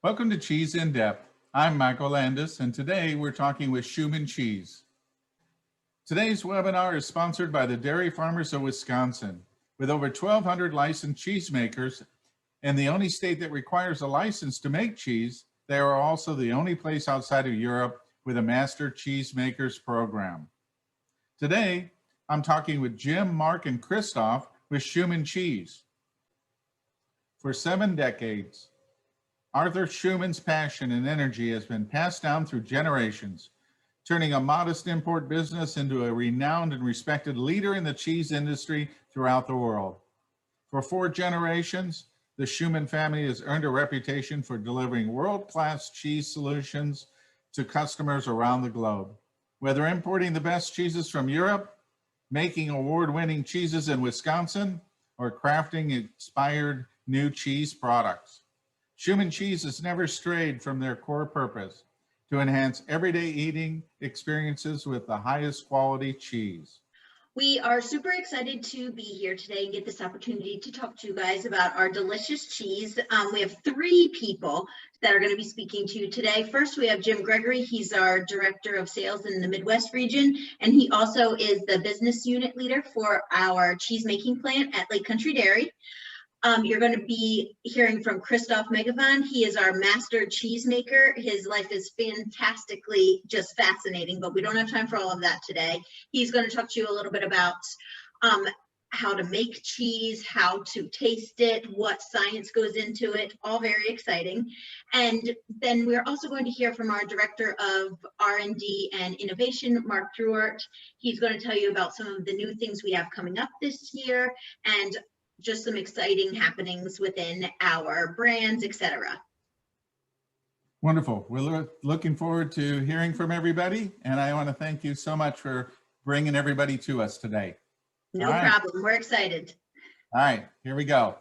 Welcome to Cheese in Depth. I'm Michael Landis, and today we're talking with Schuman Cheese. Today's webinar is sponsored by the Dairy Farmers of Wisconsin. With over 1,200 licensed cheesemakers and the only state that requires a license to make cheese, they are also the only place outside of Europe with a master cheesemakers program. Today, I'm talking with Jim, Marc, and Christophe with Schuman Cheese. For 7 decades, Arthur Schuman's passion and energy has been passed down through generations, turning a modest import business into a renowned and respected leader in the cheese industry throughout the world. For 4 generations, the Schuman family has earned a reputation for delivering world-class cheese solutions to customers around the globe. Whether importing the best cheeses from Europe, making award-winning cheeses in Wisconsin, or crafting inspired new cheese products, Schuman Cheese has never strayed from their core purpose to enhance everyday eating experiences with the highest quality cheese. We are super excited to be here today and get this opportunity to talk to you guys about our delicious cheese. We have 3 people that are going to be speaking to you today. First, we have Jim Gregori. He's our Director of Sales in the Midwest region, and he also is the business unit leader for our cheese making plant at Lake Country Dairy. You're going to be hearing from Christophe Megevand. He is our master cheesemaker. His life is fantastically just fascinating, but we don't have time for all of that today. He's going to talk to you a little bit about how to make cheese, how to taste it, what science goes into it, all very exciting. And then we're also going to hear from our Director of R&D and Innovation, Marc Druart. He's going to tell you about some of the new things we have coming up this year and just some exciting happenings within our brands, etc. Wonderful. We're looking forward to hearing from everybody, and I want to thank you so much for bringing everybody to us today. No problem. We're excited. All right, here we go.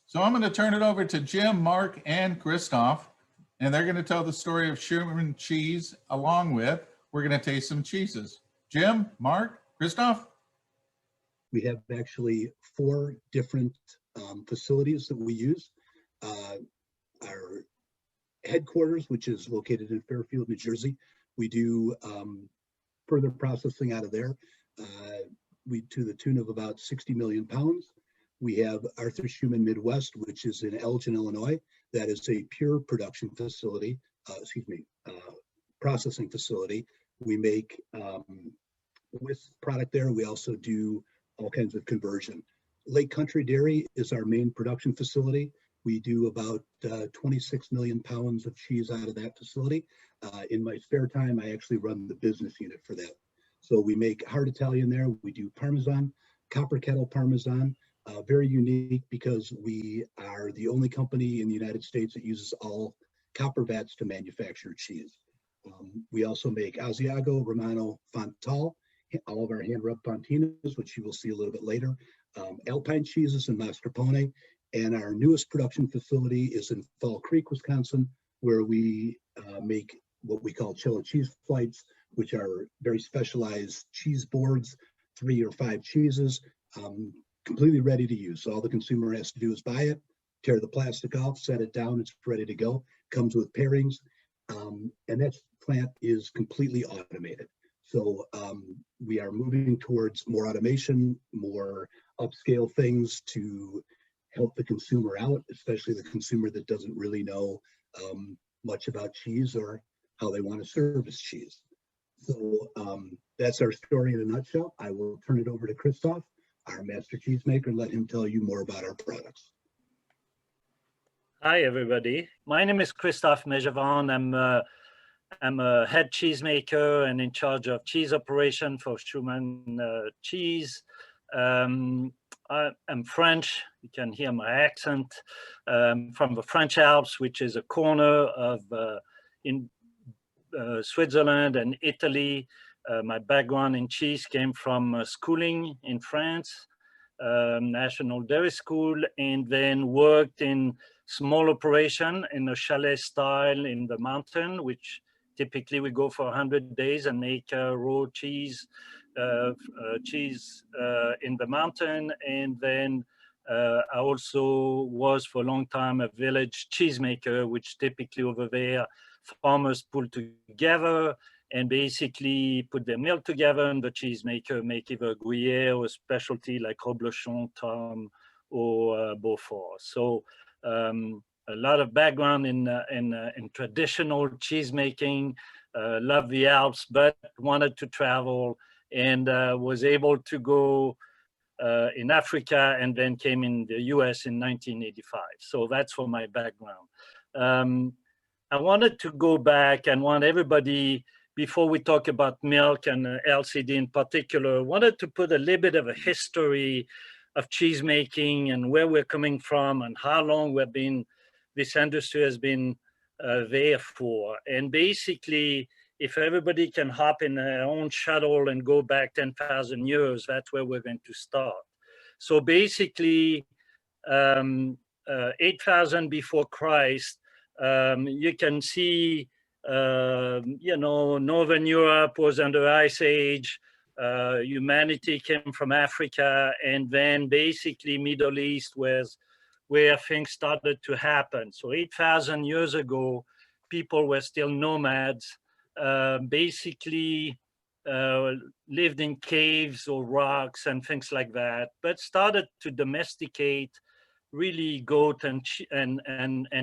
So I'm going to turn it over to Jim, Marc, and Christophe, and they're going to tell the story of Schuman Cheese along with we're going to taste some cheeses. Jim, Marc, Christophe? We have actually 4 different facilities that we use. Our headquarters, which is located in Fairfield, New Jersey, we do further processing out of there. We to the tune of about 60 million pounds. We have Arthur Schuman Midwest, which is in Elgin, Illinois. That is a pure production facility, processing facility. We make with product there. We also do all kinds of conversion. Lake Country Dairy is our main production facility. We do about 26 million pounds of cheese out of that facility. In my spare time, I actually run the business unit for that. So we make hard Italian there. We do Parmesan, Copper Kettle Parmesan, very unique because we are the only company in the United States that uses all copper vats to manufacture cheese. We also make Asiago, Romano, Fontal, all of our hand-rubbed fontinas, which you will see a little bit later, Alpine cheeses and mascarpone, and our newest production facility is in Fall Creek, Wisconsin, where we make what we call cello cheese flights, which are very specialized cheese boards, 3 or 5 cheeses, completely ready to use. So all the consumer has to do is buy it, tear the plastic off, set it down, it's ready to go. Comes with pairings, and that plant is completely automated. So we are moving towards more automation, more upscale things to help the consumer out, especially the consumer that doesn't really know much about cheese or how they want to service cheese. So that's our story in a nutshell. I will turn it over to Christophe, our master cheesemaker, and let him tell you more about our products. Hi, everybody. My name is Christophe Megevand. I'm a head cheesemaker and in charge of cheese operation for Schuman Cheese. I'm French. You can hear my accent. From the French Alps, which is a corner of in Switzerland and Italy. My background in cheese came from schooling in France, National Dairy School, and then worked in small operation in a chalet style in the mountain, which typically we go for 100 days and make raw cheese in the mountain. And then I also was for a long time a village cheesemaker, which typically over there farmers pull together and basically put their milk together, and the cheesemaker make either Gruyere or a specialty like Reblochon, Tom, or Beaufort. So a lot of background in traditional cheesemaking. Love the Alps, but wanted to travel, and was able to go in Africa, and then came in the US in 1985. So that's for my background. I wanted to go back and want everybody, before we talk about milk and LCD in particular, wanted to put a little bit of a history of cheese making and where we're coming from and how long this industry has been there for. And basically, if everybody can hop in their own shuttle and go back 10,000 years, that's where we're going to start. So basically, 8,000 before Christ, you can see, Northern Europe was under Ice Age. Humanity came from Africa, and then basically Middle East was where things started to happen. So 8,000 years ago, people were still nomads, basically lived in caves or rocks and things like that, but started to domesticate really goat and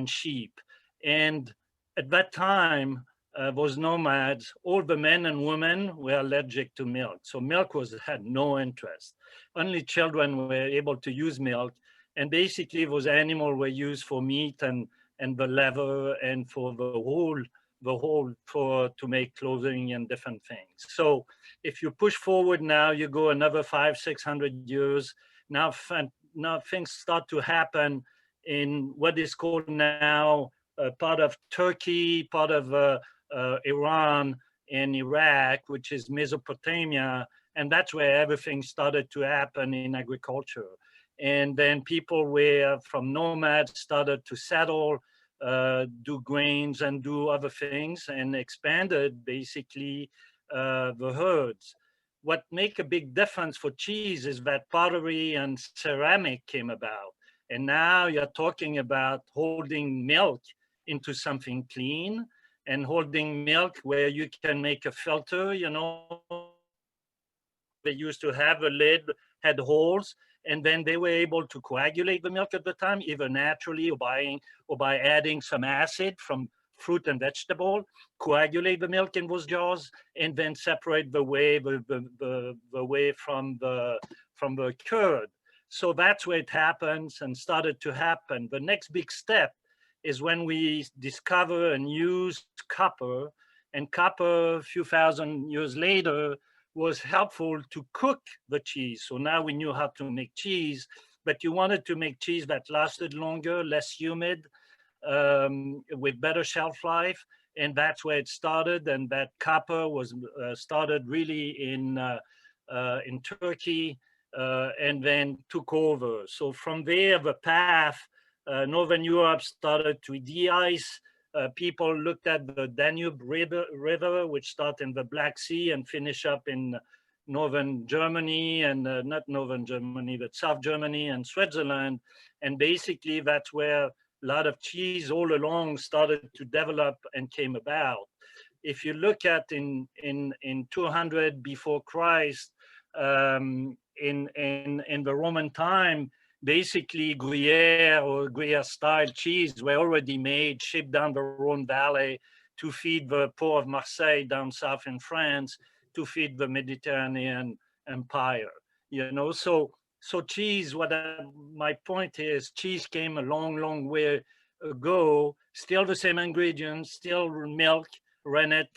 sheep. And at that time, those nomads, all the men and women were allergic to milk. So milk had no interest. Only children were able to use milk. And basically those animals were used for meat and the leather and for the whole to make clothing and different things. So if you push forward now, you go another 500-600 years. Now things start to happen in what is called now part of Turkey, part of Iran and Iraq, which is Mesopotamia. And that's where everything started to happen in agriculture. And then people from nomads started to settle, do grains and do other things, and expanded basically the herds. What make a big difference for cheese is that pottery and ceramic came about. And now you're talking about holding milk into something clean and holding milk where you can make a filter, They used to have a lid, had holes, and then they were able to coagulate the milk at the time, either naturally or by adding some acid from fruit and vegetable, coagulate the milk in those jars, and then separate the whey from the curd. So that's where it happens and started to happen. The next big step is when we discover and use copper, and copper a few thousand years later was helpful to cook the cheese. So now we knew how to make cheese, but you wanted to make cheese that lasted longer, less humid, with better shelf life. And that's where it started. And that copper was started really in Turkey and then took over. So from there, the path, Northern Europe started to de-ice. People looked at the Danube River, which starts in the Black Sea and finish up in northern Germany and not northern Germany, but South Germany and Switzerland. And basically that's where a lot of cheese all along started to develop and came about. If you look at in 200 before Christ, in the Roman time, basically Gruyere or Gruyere style cheese were already made, shipped down the Rhone Valley to feed the poor of Marseille down south in France, to feed the Mediterranean empire. So cheese, my point is, cheese came a long way ago, still the same ingredients, still milk, rennet,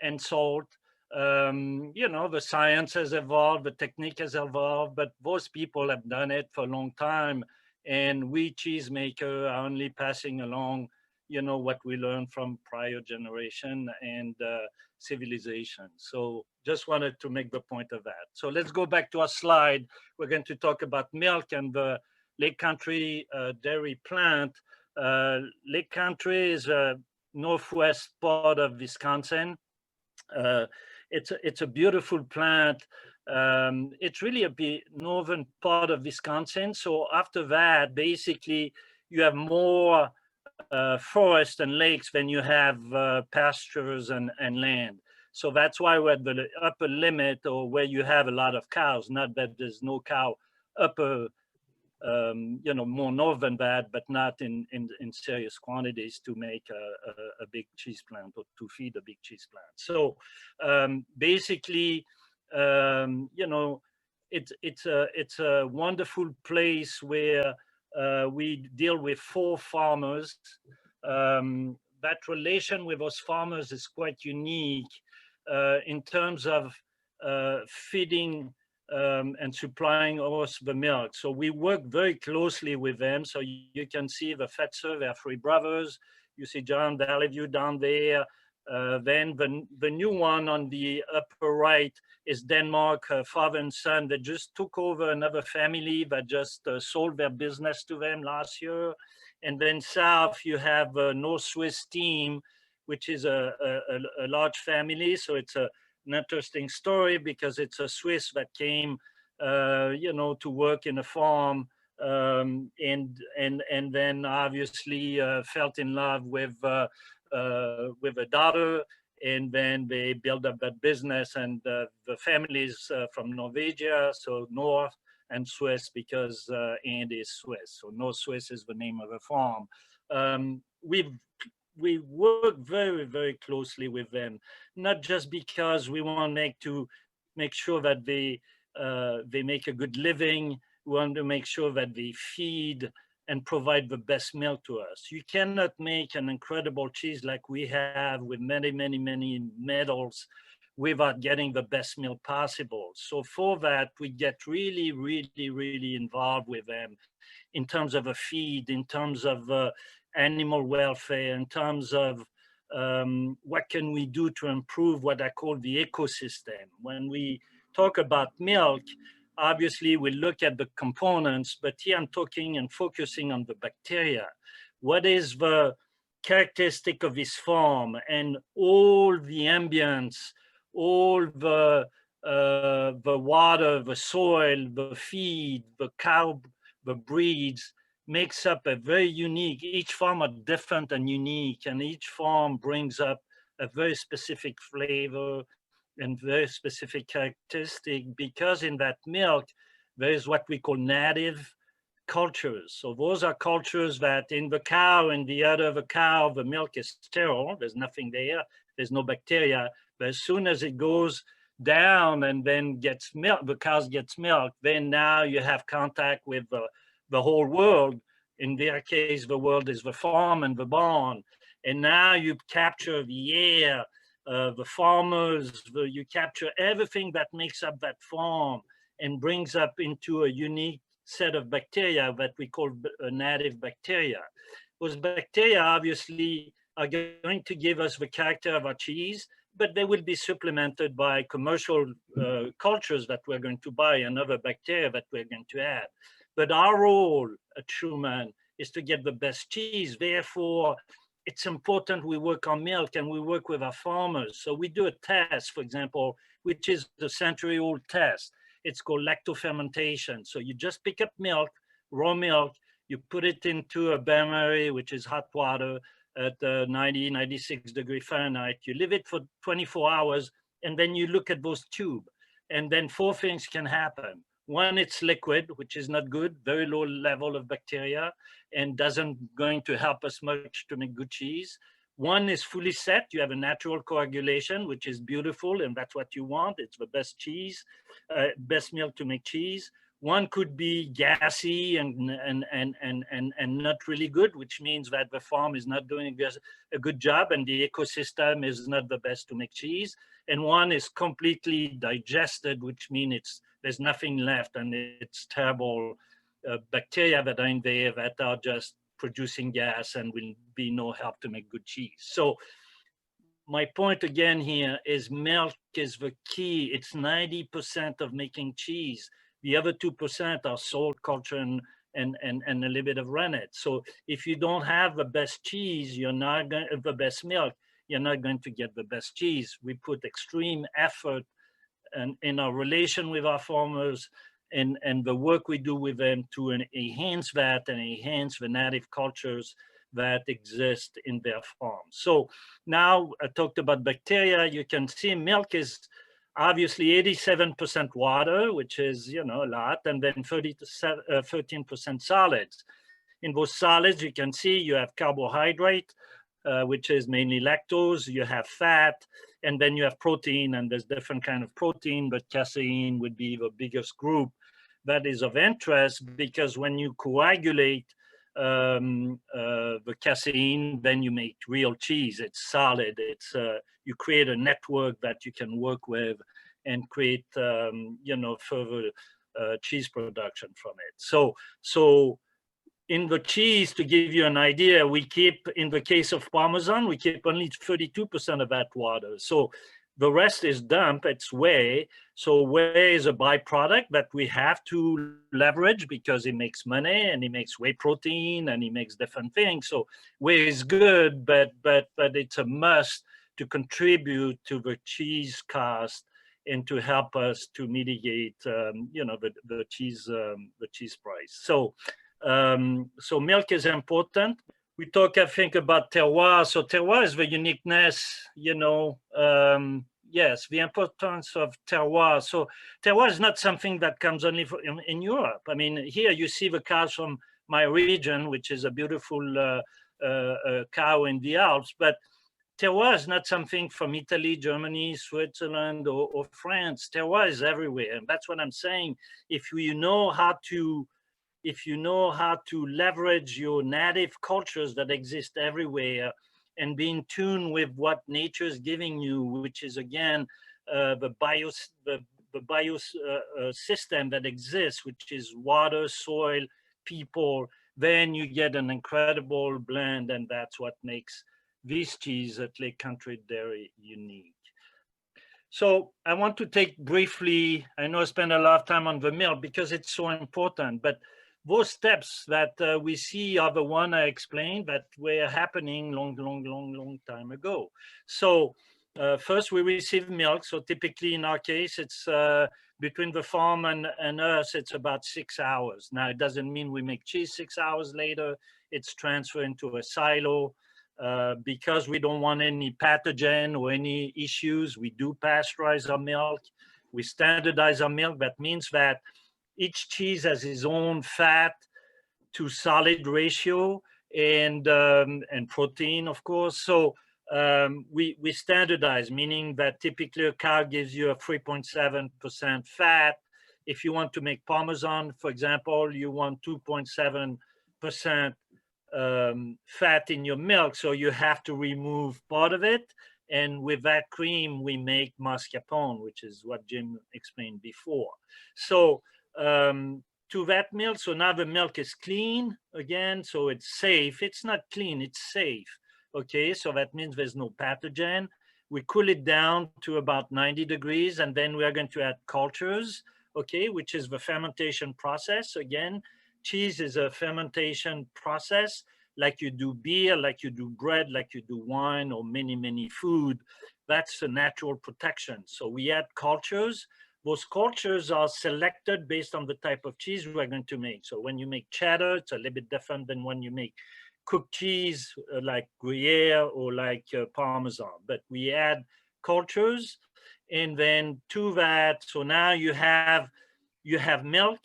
and salt. The science has evolved, the technique has evolved, but those people have done it for a long time. And we cheesemakers are only passing along, what we learned from prior generation and civilization. So just wanted to make the point of that. So let's go back to our slide. We're going to talk about milk and the Lake Country dairy plant. Lake Country is a northwest part of Wisconsin. It's a beautiful plant. It's really northern part of Wisconsin. So after that, basically, you have more forest and lakes than you have pastures and land. So that's why we're at the upper limit, or where you have a lot of cows. Not that there's no cow upper, more north than that, but not in serious quantities to make a big cheese plant or to feed a big cheese plant. So basically, it's a wonderful place where we deal with 4 farmers. That relation with those farmers is quite unique in terms of feeding and supplying us the milk. So we work very closely with them. So you can see the Fetzer, they are 3 brothers. You see John Valleyview down there. Then the new one on the upper right is Denmark, father and son. They just took over another family that just sold their business to them last year. And then south, you have a North Swiss team, which is a large family. So it's an interesting story because it's a Swiss that came, to work in a farm, and then obviously felt in love with a daughter, and then they built up that business. And the families from Norwegia, so North, and Swiss, because Andy is Swiss. So North Swiss is the name of the farm. We work very, very closely with them, not just because we want to make sure that they make a good living. We want to make sure that they feed and provide the best milk to us. You cannot make an incredible cheese like we have with many, many, many medals without getting the best milk possible. So for that, we get really, really, really involved with them in terms of a feed, in terms of animal welfare, in terms of what can we do to improve what I call the ecosystem. When we talk about milk, obviously we look at the components, but here I'm talking and focusing on the bacteria. What is the characteristic of this farm, and all the ambience, all the water, the soil, the feed, the cow, the breeds, makes up a very unique, each farm are different and unique, and each farm brings up a very specific flavor and very specific characteristic, because in that milk, there is what we call native cultures. So those are cultures that in the cow and the udder of a cow, the milk is sterile, there's nothing there, there's no bacteria, but as soon as it goes down and then gets milk, the cows gets milk, then now you have contact with the whole world. In their case, the world is the farm and the barn. And now you capture the air, the farmers, you capture everything that makes up that farm and brings up into a unique set of bacteria that we call native bacteria. Those bacteria obviously are going to give us the character of our cheese, but they will be supplemented by commercial cultures that we're going to buy and other bacteria that we're going to add. But our role at Schuman is to get the best cheese. Therefore, it's important we work on milk and we work with our farmers. So we do a test, for example, which is the century-old test. It's called lactofermentation. So you just pick up milk, raw milk, you put it into a bain-marie, which is hot water at 90, 96 degree Fahrenheit. You leave it for 24 hours, and then you look at those tubes. And then 4 things can happen. One, it's liquid, which is not good, very low level of bacteria, and doesn't going to help us much to make good cheese. One is fully set, you have a natural coagulation, which is beautiful, and that's what you want. It's the best cheese, best milk to make cheese. One could be gassy and not really good, which means that the farm is not doing a good job and the ecosystem is not the best to make cheese. And one is completely digested, which means there's nothing left and it's terrible bacteria that are in there that are just producing gas and will be no help to make good cheese. So my point again here is milk is the key. It's 90% of making cheese. The other 2% are salt, culture, and a little bit of rennet. So if you don't have the best cheese, you're not going the best milk, you're not going to get the best cheese. We put extreme effort in our relation with our farmers and the work we do with them to enhance that and enhance the native cultures that exist in their farms. So now I talked about bacteria. You can see milk is obviously 87% water, which is, a lot, and then 13% solids. In those solids, you can see you have carbohydrate, which is mainly lactose, you have fat, and then you have protein, and there's different kind of protein, but casein would be the biggest group that is of interest, because when you coagulate the casein, then you make real cheese. It's solid. It's you create a network that you can work with and create further cheese production from it. So in the cheese, to give you an idea, we keep, in the case of Parmesan, we keep only 32% of that water. So the rest is dumped, it's whey. So whey is a byproduct that we have to leverage because it makes money and it makes whey protein and it makes different things. So whey is good, but it's a must to contribute to the cheese cost and to help us to mitigate, the cheese price. So milk is important. We talk, I think, about terroir. So terroir is the uniqueness, yes, the importance of terroir. So terroir is not something that comes only in Europe. I mean, here you see the cows from my region, which is a beautiful cow in the Alps, but terroir is not something from Italy, Germany, Switzerland, or France. Terroir is everywhere. And that's what I'm saying. If you know how to leverage your native cultures that exist everywhere and be in tune with what nature is giving you, which is again the system that exists, which is water, soil, people, then you get an incredible blend, and that's what makes this cheese at Lake Country Dairy unique. So I want to take briefly, I know I spent a lot of time on the milk because it's so important, but those steps that we see are the one I explained that were happening long time ago. So first we receive milk. So typically in our case, it's between the farm and us, it's about 6 hours. Now it doesn't mean we make cheese 6 hours later. It's transferred into a silo. Because we don't want any pathogen or any issues, we do pasteurize our milk. We standardize our milk. That means that each cheese has its own fat to solid ratio and protein, of course. So we standardize, meaning that typically a cow gives you a 3.7% fat. If you want to make Parmesan, for example, you want 2.7% fat in your milk, so you have to remove part of it. And with that cream, we make mascarpone, which is what Jim explained before. So to that milk, so now the milk is clean again, so it's safe. It's not clean, it's safe. Okay, so that means there's no pathogen. We cool it down to about 90 degrees, and then we are going to add cultures, okay, which is the fermentation process. Again, cheese is a fermentation process, like you do beer, like you do bread, like you do wine, or many food. That's a natural protection. So we add cultures. Those cultures are selected based on the type of cheese we're going to make. So when you make cheddar, it's a little bit different than when you make cooked cheese like Gruyere or like Parmesan. But we add cultures, and then to that, so now you have milk,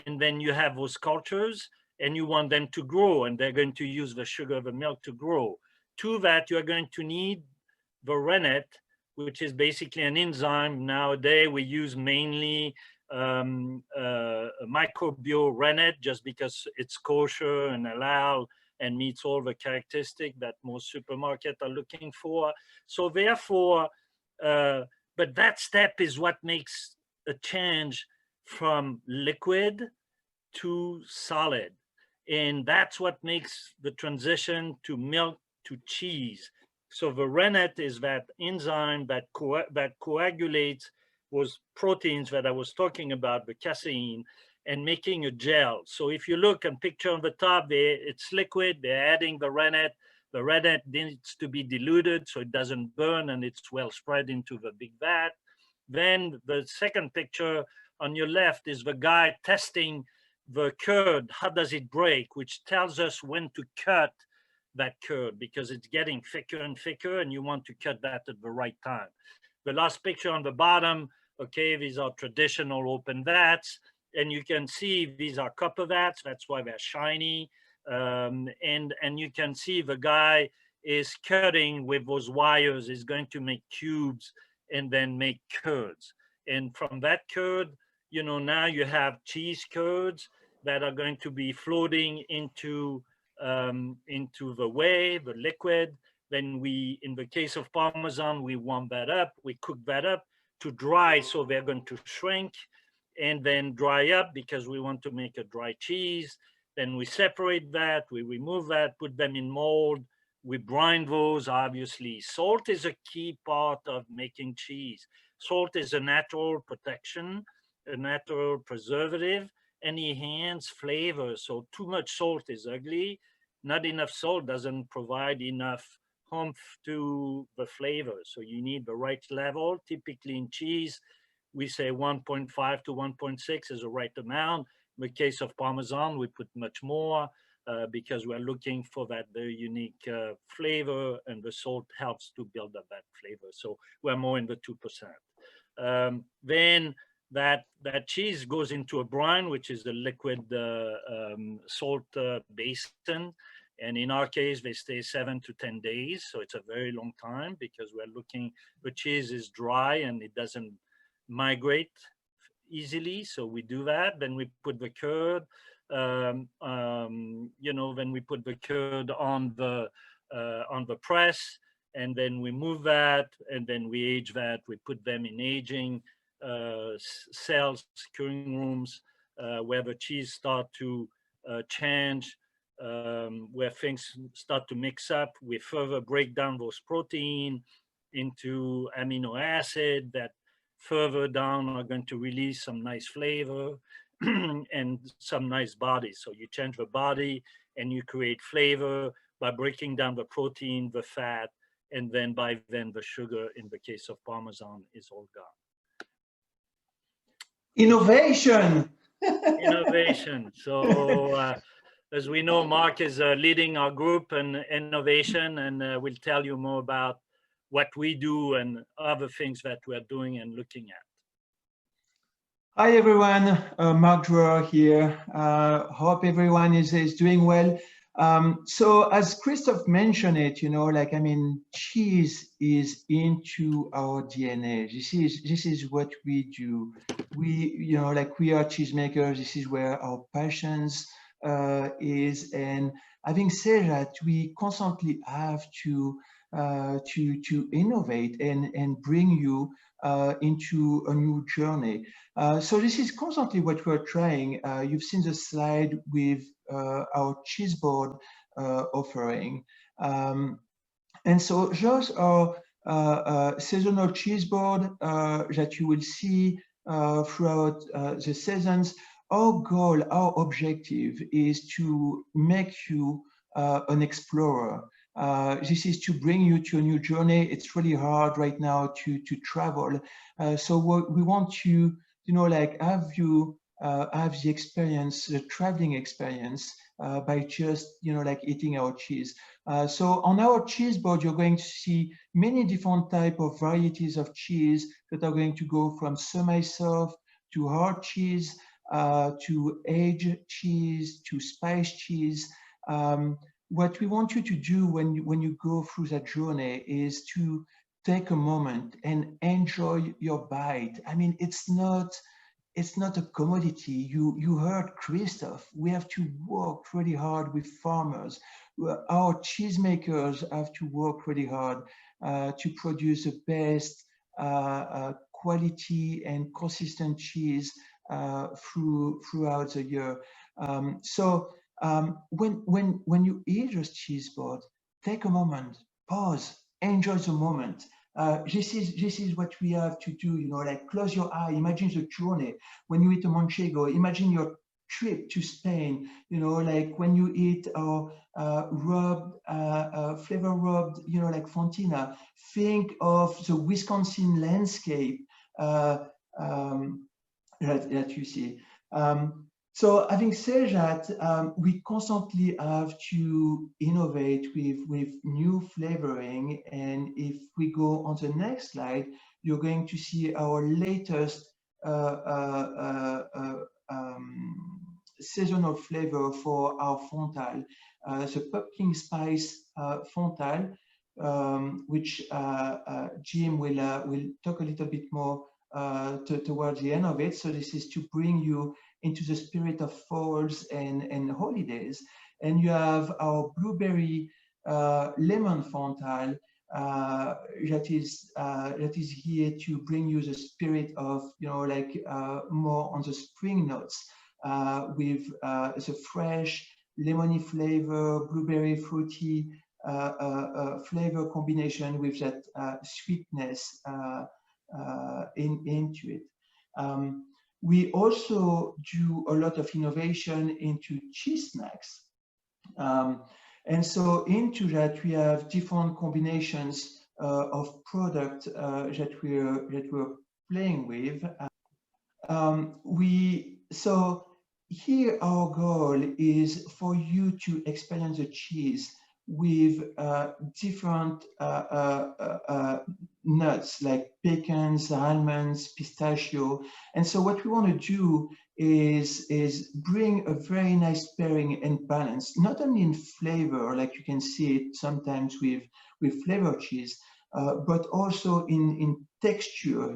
and then you have those cultures, and you want them to grow, and they're going to use the sugar of the milk to grow. To that, you're going to need the rennet, which is basically an enzyme. Nowadays, we use mainly microbial rennet just because it's kosher and halal and meets all the characteristics that most supermarkets are looking for. So therefore, but that step is what makes a change from liquid to solid. And that's what makes the transition to milk to cheese. So the rennet is that enzyme that coagulates those proteins that I was talking about, the casein, and making a gel. So if you look and picture on the top there, it's liquid, they're adding the rennet. The rennet needs to be diluted so it doesn't burn and it's well spread into the big vat. Then the second picture on your left is the guy testing the curd. How does it break? Which tells us when to cut that curd, because it's getting thicker and thicker and you want to cut that at the right time. The last picture on the bottom, okay, these are traditional open vats, and you can see these are copper vats. That's why they're shiny. And you can see the guy is cutting with those wires, is going to make cubes and then make curds. And from that curd, you know, now you have cheese curds that are going to be floating into the whey, the liquid. Then we, in the case of Parmesan, we warm that up, we cook that up to dry, so they're going to shrink and then dry up because we want to make a dry cheese. Then we separate that, we remove that, put them in mold, we brine those, obviously. Salt is a key part of making cheese. Salt is a natural protection, a natural preservative, and enhance flavor. So too much salt is ugly. Not enough salt doesn't provide enough oomph to the flavor. So you need the right level. Typically in cheese, we say 1.5 to 1.6 is the right amount. In the case of Parmesan, we put much more because we're looking for that very unique flavor, and the salt helps to build up that flavor. So we're more in the 2%. Then that cheese goes into a brine, which is the liquid salt basin. And in our case, they stay 7 to 10 days. So it's a very long time because we're looking, the cheese is dry and it doesn't migrate easily. So we do that. Then we put the curd, you know, then we put the curd on the press, and then we move that, and then we age that. We put them in aging cells, curing rooms, where the cheese start to change, where things start to mix up. We further break down those protein into amino acid that further down are going to release some nice flavor and some nice body. So you change the body and you create flavor by breaking down the protein, the fat, and then by then the sugar, in the case of Parmesan, is all gone. Innovation. Innovation. So as we know, Marc is leading our group in innovation, and we'll tell you more about what we do and other things that we're doing and looking at. Hi everyone, Marc Druart here. Hope everyone is doing well. So as Christophe mentioned it, you know, like, I mean, cheese is into our DNA. This is what we do. We, you know, like, we are cheesemakers. This is where our passions is. And having said that, we constantly have to innovate and bring you into a new journey. So this is constantly what we're trying. You've seen the slide with our cheese board offering. And so those are seasonal cheese board that you will see throughout the seasons. Our goal, our objective is to make you an explorer. This is to bring you to a new journey. It's really hard right now to travel. So we want to, you know, like, have you have the experience, the traveling experience, by just, you know, like, eating our cheese. So on our cheese board, you're going to see many different type of varieties of cheese that are going to go from semi-soft to hard cheese, to aged cheese, to spice cheese. What we want you to do when you go through that journey is to take a moment and enjoy your bite. I mean, it's not a commodity. You heard Christophe. We have to work really hard with farmers. Our cheesemakers have to work really hard to produce the best quality and consistent cheese throughout the year. When you eat this cheese board, take a moment, pause, enjoy the moment. This is what we have to do, you know, like, close your eye, imagine the journey. When you eat a manchego, imagine your trip to Spain, you know, like, when you eat our flavor rubbed, you know, like Fontina, think of the Wisconsin landscape that you see. So having said that, we constantly have to innovate with new flavoring. And if we go on the next slide, you're going to see our latest seasonal flavor for our Fontal, the pumpkin spice Fontal, which Jim will talk a little bit more towards the end of it. So this is to bring you into the spirit of falls and holidays. And you have our blueberry lemon Fontal that is here to bring you the spirit of, like more on the spring notes with the fresh lemony flavor, blueberry fruity flavor combination with that sweetness into it. We also do a lot of innovation into cheese snacks. And so into that, we have different combinations of product that we're playing with. So here our goal is for you to experience the cheese with different nuts like pecans, almonds, pistachio. And so what we want to do is bring a very nice pairing and balance, not only in flavor, like you can see it sometimes with flavored cheese, but also in texture,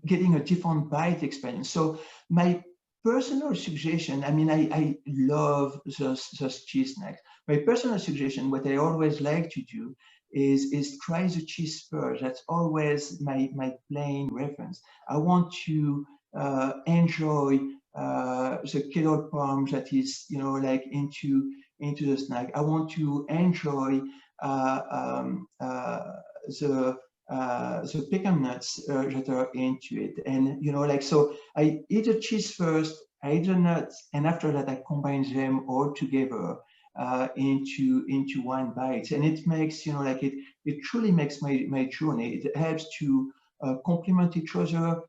getting a different bite experience. So my personal suggestion, I love those cheese snacks. My personal suggestion, what I always like to do is try the cheese first. That's always my plain reference. I want to enjoy the kettle palm that is, like into the snack. I want to enjoy the pecan nuts that are into it. And, so I eat the cheese first, I eat the nuts, and after that I combine them all together into one bite. And it makes, it truly makes my journey. It helps to complement each other.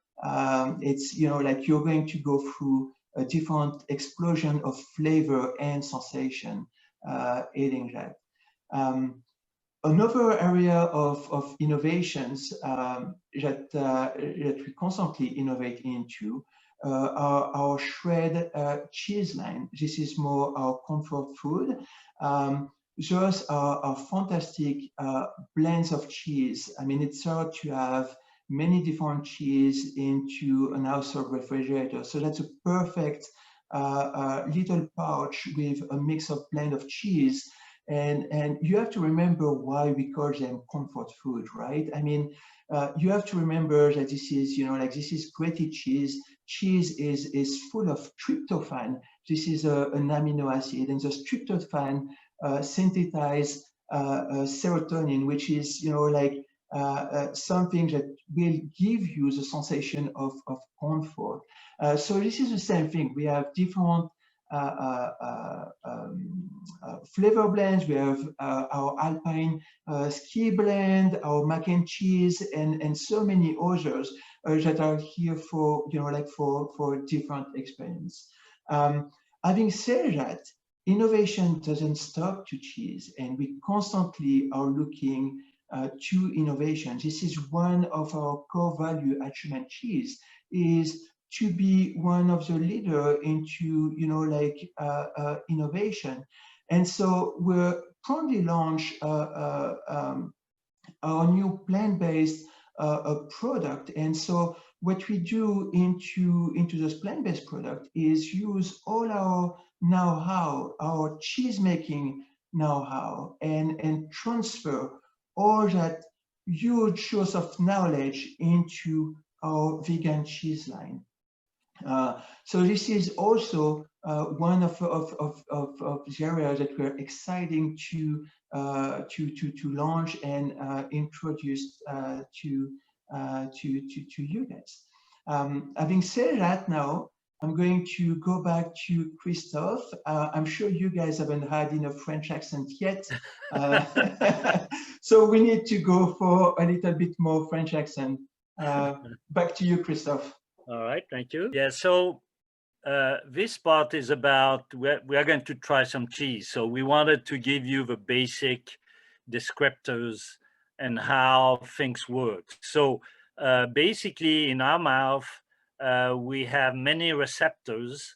It's, like you're going to go through a different explosion of flavor and sensation eating that. Another area of innovations that we constantly innovate into are our shred cheese line. This is more our comfort food. Those are fantastic blends of cheese. It's hard to have many different cheese into an household refrigerator. So that's a perfect little pouch with a mix of blend of cheese. And you have to remember why we call them comfort food, right? You have to remember that this is, this is grated cheese. Cheese is full of tryptophan. This is an amino acid, and the tryptophan synthesize serotonin, which is, something that will give you the sensation of comfort. So this is the same thing. We have different flavor blends. We have our Alpine ski blend, our mac and cheese, and so many others that are here for, for different experience. Having said that, innovation doesn't stop to cheese, and we constantly are looking to innovation. This is one of our core value at Schuman Cheese, is to be one of the leader into, innovation. And so we're proudly launch our new plant-based product. And so what we do into this plant-based product is use all our know-how, our cheese making know-how, and transfer all that huge source of knowledge into our vegan cheese line. So this is also one of the areas that we're exciting to launch and introduce to you guys. Having said that, now I'm going to go back to Christophe. I'm sure you guys haven't had enough French accent yet. So we need to go for a little bit more French accent. Back to you, Christophe. All right, thank you. Yeah, so this part is about, we are going to try some cheese. So we wanted to give you the basic descriptors and how things work. So basically in our mouth, we have many receptors,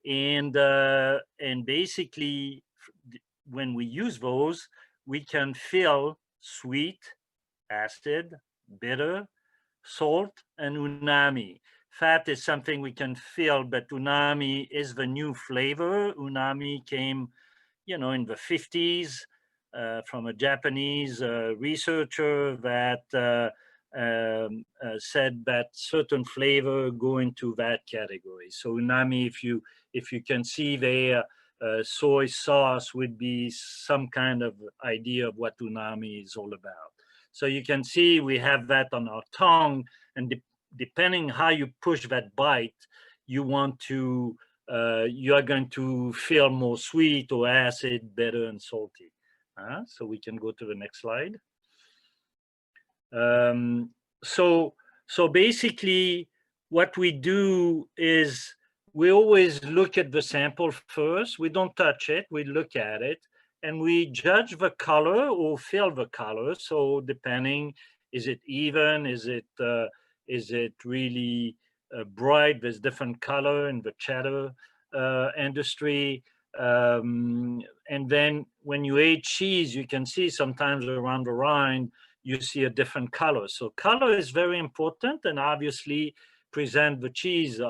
and basically when we use those, we can feel sweet, acid, bitter, salt, and umami. Fat is something we can feel, but umami is the new flavor. Umami came, in the 50s from a Japanese researcher that said that certain flavor go into that category. So umami, if you can see there, soy sauce would be some kind of idea of what umami is all about. So you can see we have that on our tongue, and depending how you push that bite, you want to you are going to feel more sweet or acid, bitter, and salty. So we can go to the next slide. So basically, what we do is we always look at the sample first. We don't touch it. We look at it, and we judge the color or feel the color. So depending, is it even? Is it really bright? There's different color in the cheddar industry. And then when you age cheese, you can see sometimes around the rind, you see a different color. So color is very important, and obviously present the cheese.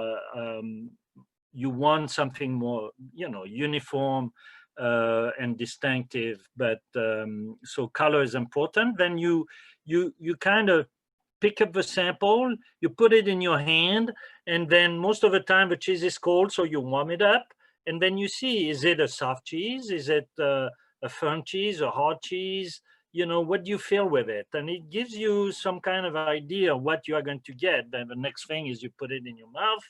You want something more, uniform and distinctive. But so color is important. Then you kind of pick up the sample, you put it in your hand, and then most of the time the cheese is cold, so you warm it up, and then you see, is it a soft cheese? Is it a firm cheese, a hard cheese? What do you feel with it? And it gives you some kind of idea of what you are going to get. Then the next thing is you put it in your mouth,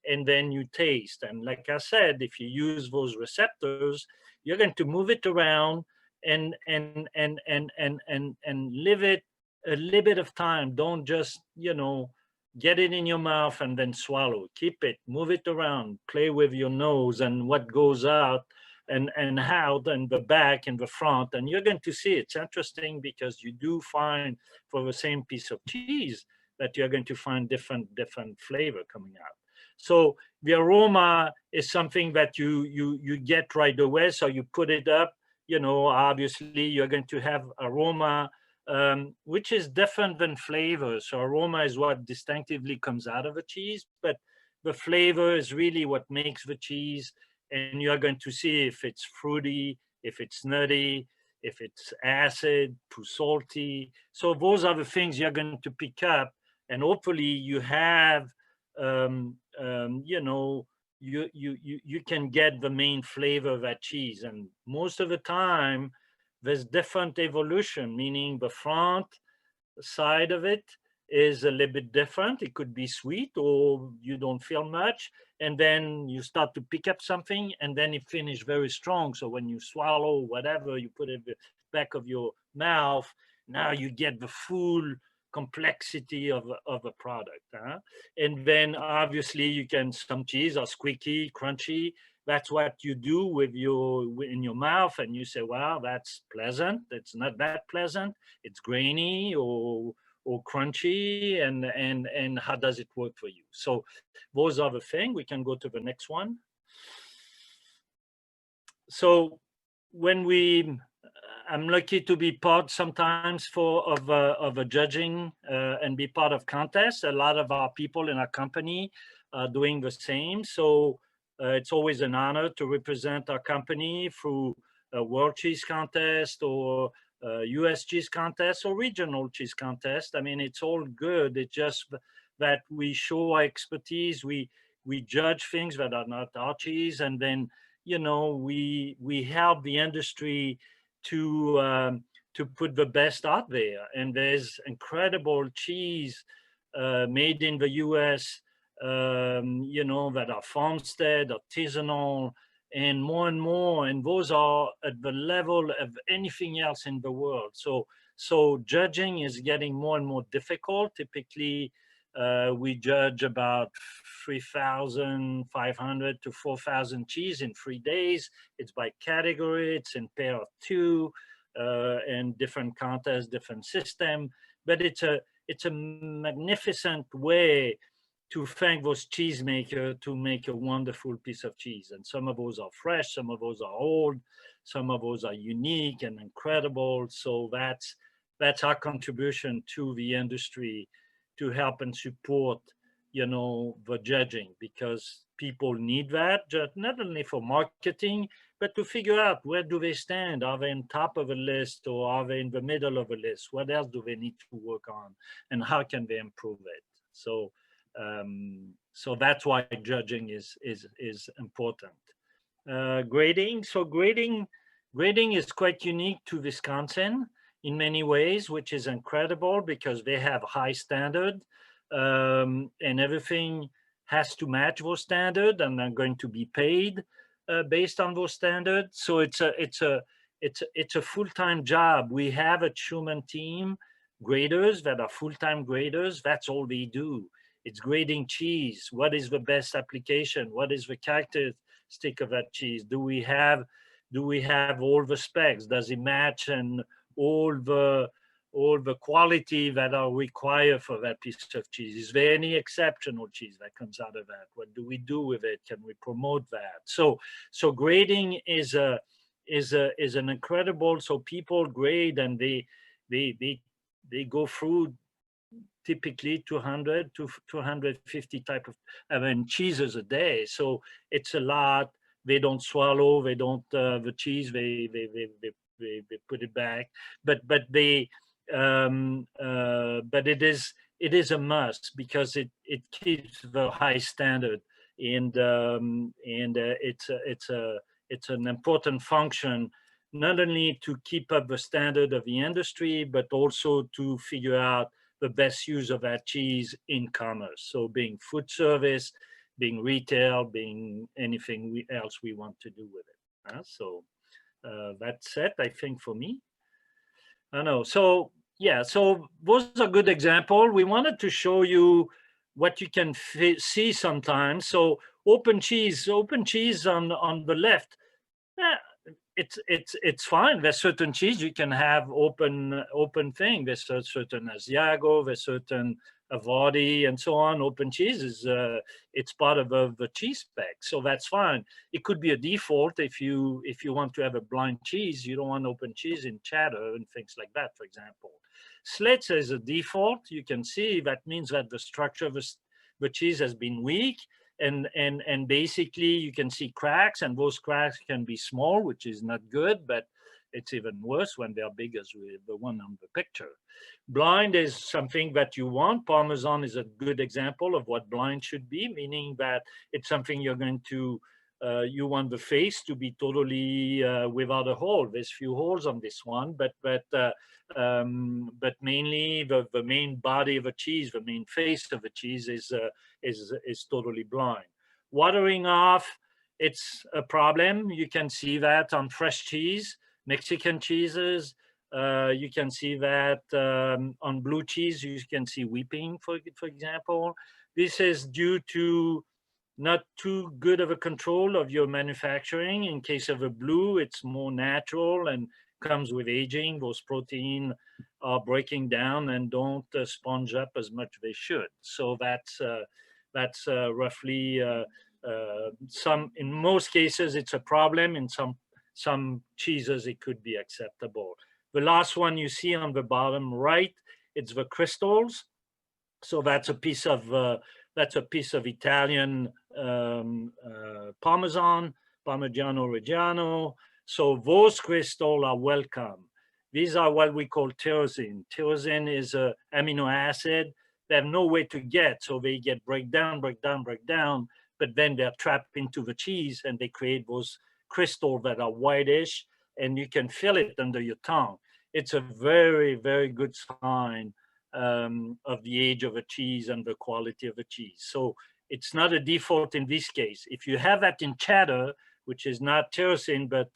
and then you taste. And like I said, if you use those receptors, you're going to move it around and live it a little bit of time. Don't just, get it in your mouth and then swallow. Keep it, move it around, play with your nose and what goes out and out and the back and the front. And you're going to see it's interesting because you do find for the same piece of cheese that you're going to find different flavor coming out. So the aroma is something that you get right away. So you put it up, obviously you're going to have aroma, which is different than flavor. So aroma is what distinctively comes out of a cheese, but the flavor is really what makes the cheese. And you're going to see if it's fruity, if it's nutty, if it's acid, too salty. So those are the things you're going to pick up, and hopefully you have, you can get the main flavor of that cheese. And most of the time, there's different evolution, meaning the front side of it is a little bit different. It could be sweet or you don't feel much. And then you start to pick up something and then it finishes very strong. So when you swallow whatever, you put it in the back of your mouth, now you get the full complexity of a product. And then obviously you can, some cheese are squeaky, crunchy. That's what you do with in your mouth, and you say, wow, that's pleasant. It's not that pleasant. It's grainy or crunchy, and how does it work for you? So those are the things. We can go to the next one. So when I'm lucky to be part sometimes of a judging and be part of contests. A lot of our people in our company are doing the same. So it's always an honor to represent our company through a World Cheese Contest or US Cheese Contest or regional cheese contest. I mean, it's all good. It's just that we show our expertise. We judge things that are not our cheese, and then we help the industry to put the best out there. And there's incredible cheese made in the US you know, that are farmstead, artisanal, and more, and those are at the level of anything else in the world. So judging is getting more and more difficult. Typically, we judge about 3,500 to 4,000 cheese in 3 days. It's by category, it's in pair of two, and different contests, different system. But it's a magnificent way to thank those cheesemakers to make a wonderful piece of cheese. And some of those are fresh, some of those are old, some of those are unique and incredible. So that's our contribution to the industry, to help and support, you know, the judging, because people need that, just not only for marketing, but to figure out where do they stand. Are they on top of a list, or are they in the middle of a list? What else do they need to work on, and how can they improve it? So that's why judging is important. Grading. So grading is quite unique to Wisconsin in many ways, which is incredible because they have high standard, and everything has to match those standards, and they're going to be paid based on those standards. So it's a full-time job. We have a Schuman team, graders that are full-time graders. That's all they do. It's grading cheese. What is the best application? What is the characteristic of that cheese? Do we have all the specs? Does it match and all the quality that are required for that piece of cheese? Is there any exceptional cheese that comes out of that? What do we do with it? Can we promote that? So grading is an incredible. So people grade, and they go through typically 200 to 250 type of cheeses a day. So it's a lot. They don't swallow. They don't the cheese. They put it back. But it is a must, because it keeps the high standard, and it's an important function, not only to keep up the standard of the industry, but also to figure out the best use of that cheese in commerce. So being food service, being retail, being anything else we want to do with it. So that's it, I think, for me. I know. So yeah, so those are good examples. We wanted to show you what you can see sometimes. So open cheese on the left. It's fine. There's certain cheese you can have open thing. There's certain Asiago, there's certain Avardi, and so on. Open cheese is it's part of the cheese spec, so that's fine. It could be a default if you want to have a blind cheese. You don't want open cheese in cheddar and things like that, for example. Slits is a default. You can see that means that the structure of the cheese has been weak. And basically you can see cracks, and those cracks can be small, which is not good, but it's even worse when they're big, as the one on the picture. Blind is something that you want. Parmesan is a good example of what blind should be, meaning that it's something you're going to, you want the face to be totally without a hole. There's few holes on this one, but mainly the main body of a cheese, the main face of a cheese is totally blind. Watering off, it's a problem. You can see that on fresh cheese, Mexican cheeses. You can see that on blue cheese. You can see weeping, for example. This is due to not too good of a control of your manufacturing. In case of a blue, it's more natural and comes with aging. Those proteins are breaking down and don't sponge up as much they should. So that's roughly in most cases it's a problem. In some cheeses it could be acceptable. The last one you see on the bottom right, it's the crystals. So that's a piece of Italian Parmesan, Parmigiano Reggiano. So those crystals are welcome. These are what we call tyrosine. Tyrosine is an amino acid. They have no way to get, so they get break down, but then they're trapped into the cheese, and they create those crystals that are whitish, and you can feel it under your tongue. It's a very, very good sign of the age of a cheese and the quality of a cheese. So it's not a default in this case. If you have that in cheddar, which is not tyrosine but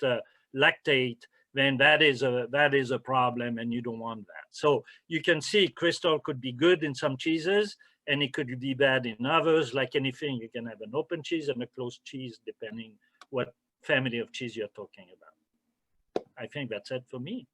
lactate, then that is a problem, and you don't want that. So you can see crystal could be good in some cheeses, and it could be bad in others. Like anything, you can have an open cheese and a closed cheese, depending what family of cheese you're talking about. I think that's it for me.